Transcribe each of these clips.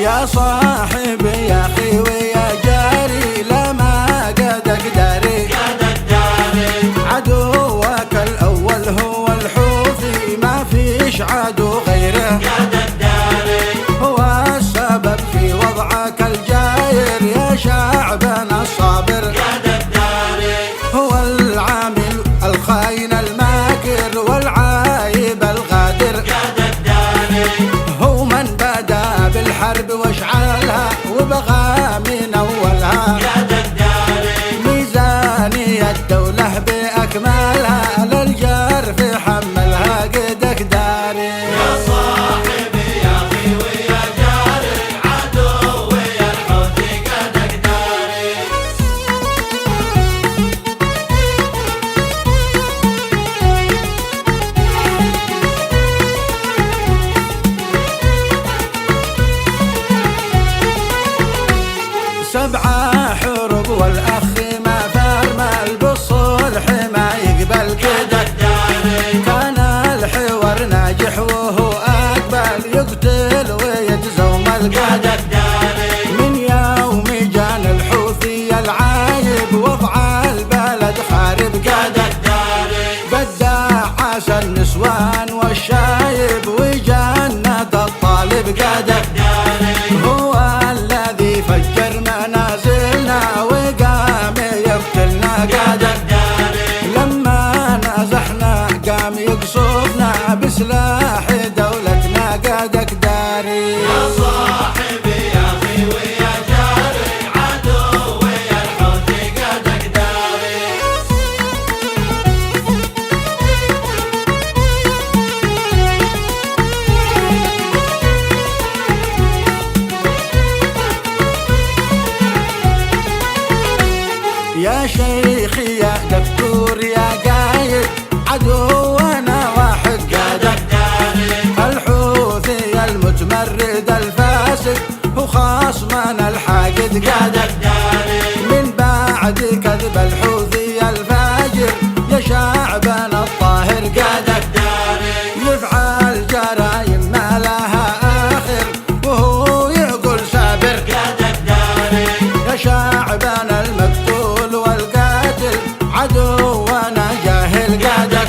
يا صاحبي يا اخي ويا جاري لما قدك داري عدوك الاول هو الحوثي ما فيش عدو غيره هو السبب في وضعك الجاير يا شعبنا الصابر هو العامل الخاين الماكر والعايب الغادر هو من بدا بالحرب واشعلها وبغى من اولها ميزانية الدولة باكملها للجرف حملها قدك داري يا صاحبي يا اخي ويا جاري عدوي الحوثي قدك داري. سبعة حروب والأخ ما فرمل بالصلح ما يقبل كده كان الحوار ناجح وهو أقبل يقتل ويتزوم القدر من يوم جان الحوثي العايب وضع البلد خارب قدر بدع عسى النسوان والشايب وجنة الطالب قدر هو الذي فجر منازلنا وقام يقتلنا قدر لما نزحنا قام يقصفنا بسلاح دولتنا قدك داري يا صاحبي يا اخي ويا جاري عدوي الحوثي قدك داري. يا شيخي يا دكتور يا قايد عدونا واحد قادر الحوثي المتمرد الفاسد هو خصمنا الحاقد قادر من بعد كذب الحوثي الفاجر يا شعبنا الطاهر قادر يفعل جرايم ما لها آخر وهو يقول سابر يا شعبنا المقتول والقاتل عدونا جاهل قادر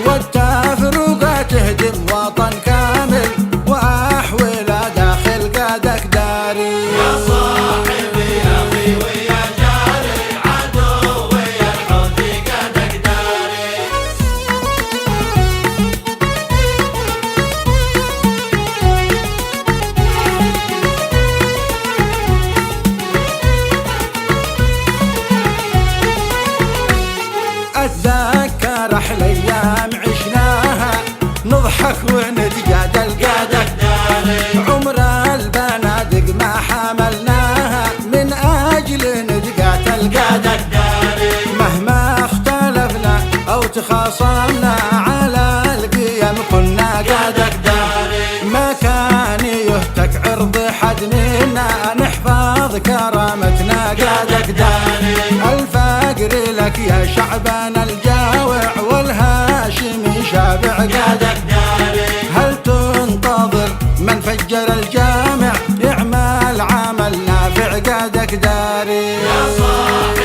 والتفرقة تهدم وطن كامل وأحوله داخل قادك داري يا صاحبي يا اخي ويا جاري عدوي الحوثي قدك داري. أتذكر أحلى أيام عشناها نضحك ونتجادل قادك عمر البنادق ما حملناها من أجل نتقاتل قادك مهما اختلفنا أو تخاصمنا على القيم كنا قادك ما كان يهتك عرض حد منا نحفظ كرامتنا قادك الفقر لك يا شعبنا الجاوع والهاشمي شابع قادك هل تنتظر من فجر الجامع يعمل عمل نافع قادك داري يا صاحبي